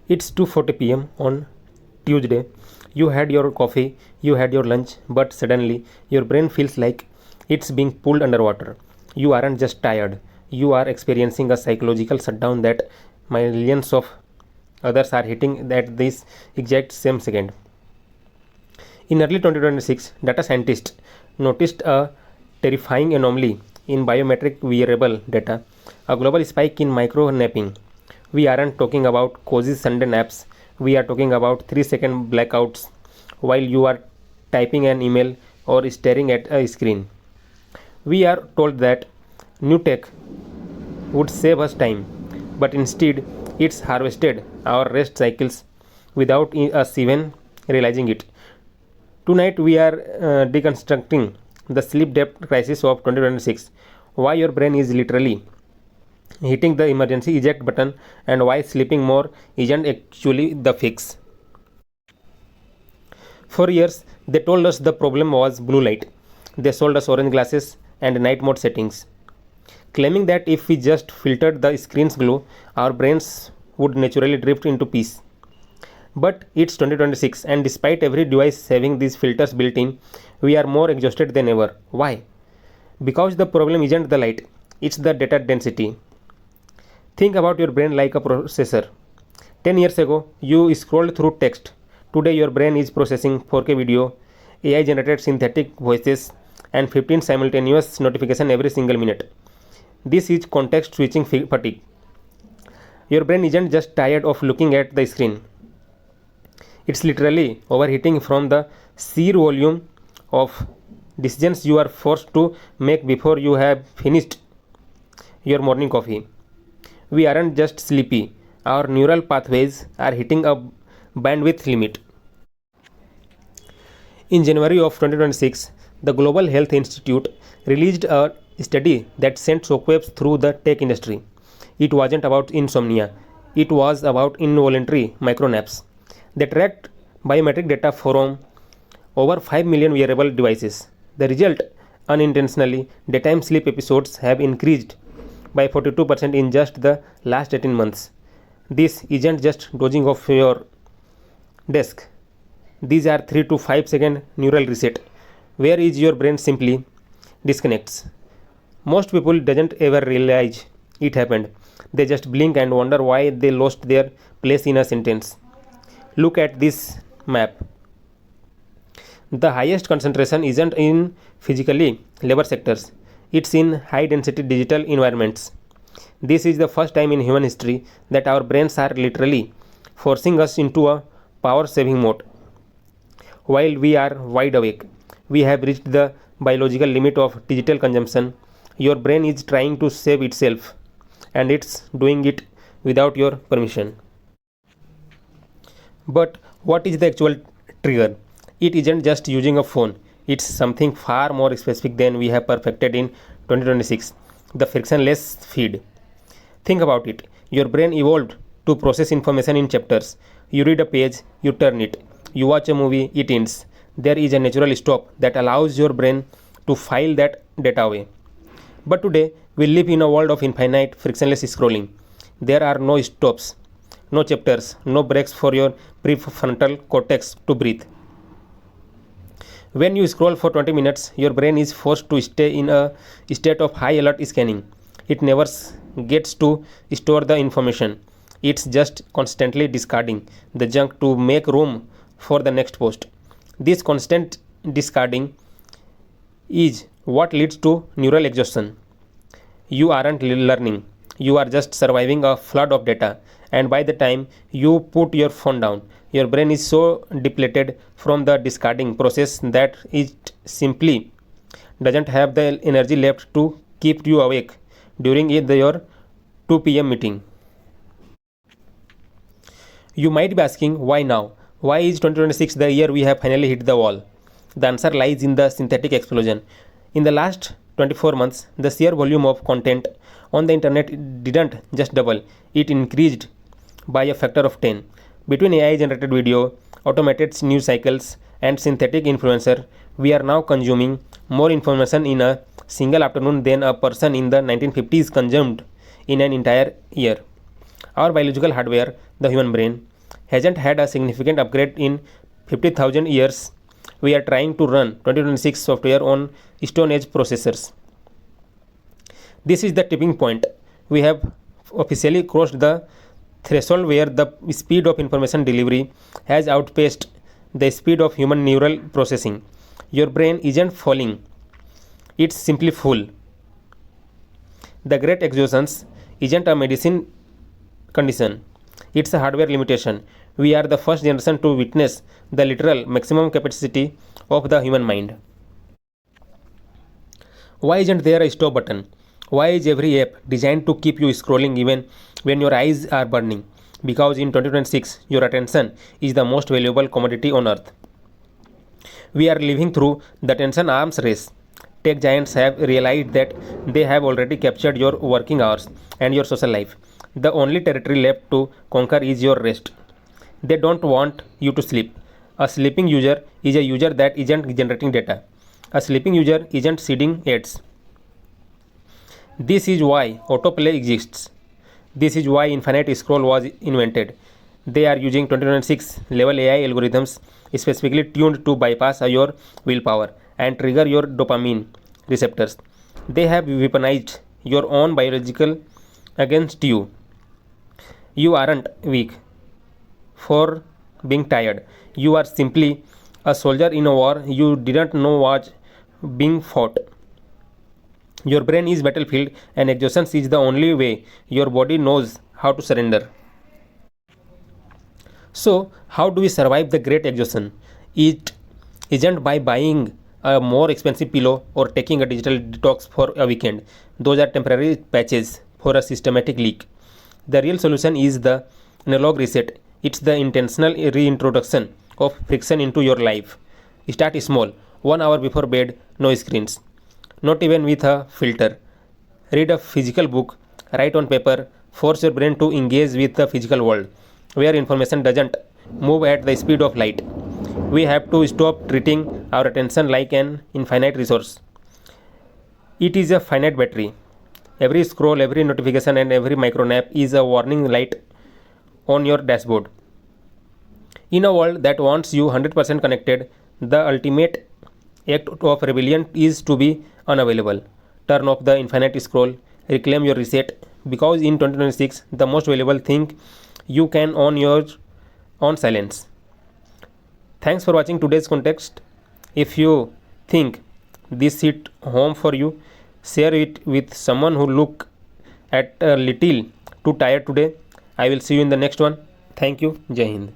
It's 2:40 p.m. on Tuesday. You had your coffee, you had your lunch, but suddenly your brain feels like it's being pulled underwater. You aren't just tired, you are experiencing a psychological shutdown that millions of others are hitting at this exact same second. In early 2026, data scientists noticed a terrifying anomaly in biometric wearable data, a global spike in micro-napping. We aren't talking about cozy Sunday naps, we are talking about 3-second blackouts while you are typing an email or staring at a screen. We are told that new tech would save us time, but instead it's harvested our rest cycles without us even realizing it. Tonight we are deconstructing the sleep debt crisis of 2026, why your brain is literally hitting the emergency eject button, and why sleeping more isn't actually the fix. For years, they told us the problem was blue light. They sold us orange glasses and night mode settings, claiming that if we just filtered the screen's glow, our brains would naturally drift into peace. But it's 2026, and despite every device having these filters built in, we are more exhausted than ever. Why? Because the problem isn't the light, it's the data density. Think about your brain like a processor. 10 years ago, you scrolled through text. Today, your brain is processing 4K video, AI generated synthetic voices, and 15 simultaneous notifications every single minute. This is context switching fatigue. Your brain isn't just tired of looking at the screen, it's literally overheating from the sheer volume of decisions you are forced to make before you have finished your morning coffee. We aren't just sleepy, our neural pathways are hitting a bandwidth limit. In January of 2026, the Global Health Institute released a study that sent shockwaves through the tech industry. It wasn't about insomnia, it was about involuntary micronaps. They tracked biometric data from over 5 million wearable devices. The result, unintentionally, daytime sleep episodes have increased by 42% in just the last 18 months. This isn't just dozing off your desk. These are 3 to 5 second neural reset, where is your brain simply disconnects. Most people doesn't ever realize it happened. They just blink and wonder why they lost their place in a sentence. Look at this map. The highest concentration isn't in physically labor sectors, it's in high density digital environments. This is the first time in human history that our brains are literally forcing us into a power saving mode. While we are wide awake, we have reached the biological limit of digital consumption. Your brain is trying to save itself, and it's doing it without your permission. But what is the actual trigger? It isn't just using a phone, it's something far more specific than we have perfected in 2026, the frictionless feed. Think about it. Your brain evolved to process information in chapters. You read a page, you turn it. You watch a movie, it ends. There is a natural stop that allows your brain to file that data away. But today, we live in a world of infinite frictionless scrolling. There are no stops, no chapters, no breaks for your prefrontal cortex to breathe. When you scroll for 20 minutes, your brain is forced to stay in a state of high alert scanning. It never gets to store the information. It's just constantly discarding the junk to make room for the next post. This constant discarding is what leads to neural exhaustion. You aren't learning, you are just surviving a flood of data, and by the time you put your phone down, your brain is so depleted from the discarding process that it simply doesn't have the energy left to keep you awake during your 2 p.m. meeting. You might be asking, why now? Why is 2026 the year we have finally hit the wall? The answer lies in the synthetic explosion. In the last 24 months, the sheer volume of content on the internet didn't just double, it increased by a factor of 10. Between AI generated video, automated news cycles, and synthetic influencer, we are now consuming more information in a single afternoon than a person in the 1950s consumed in an entire year. Our biological hardware, the human brain, hasn't had a significant upgrade in 50,000 years. We are trying to run 2026 software on Stone Age processors. This is the tipping point. We have officially crossed the threshold where the speed of information delivery has outpaced the speed of human neural processing. Your brain isn't falling, it's simply full. The great exhaustion isn't a medicine condition, it's a hardware limitation. We are the first generation to witness the literal maximum capacity of the human mind. Why isn't there a stop button? Why is every app designed to keep you scrolling even when your eyes are burning? Because in 2026, your attention is the most valuable commodity on earth. We are living through the attention arms race. Tech giants have realized that they have already captured your working hours and your social life. The only territory left to conquer is your rest. They don't want you to sleep. A sleeping user is a user that isn't generating data. A sleeping user isn't seeding ads. This is why autoplay exists. This is why infinite scroll was invented. They are using 2026 level AI algorithms specifically tuned to bypass your willpower and trigger your dopamine receptors. They have weaponized your own biological against you. You aren't weak for being tired. You are simply a soldier in a war you didn't know was being fought. Your brain is battlefield and exhaustion is the only way your body knows how to surrender. So, how do we survive the great exhaustion? It isn't by buying a more expensive pillow or taking a digital detox for a weekend. Those are temporary patches for a systematic leak. The real solution is the analog reset. It's the intentional reintroduction of friction into your life. Start small. 1 hour before bed, no screens. Not even with a filter. Read a physical book. Write on paper. Force your brain to engage with the physical world, where information doesn't move at the speed of light. We have to stop treating our attention like an infinite resource. It is a finite battery. Every scroll, every notification, and every micro nap is a warning light on your dashboard. In a world that wants you 100% connected, the ultimate act of rebellion is to be unavailable. Turn off the infinite scroll, reclaim your reset, because in 2026, the most valuable thing you can own your own silence. Thanks for watching today's context. If you think this hit home for you, share it with someone who look at a little too tired today. I will see you in the next one. Thank you. Jai Hind.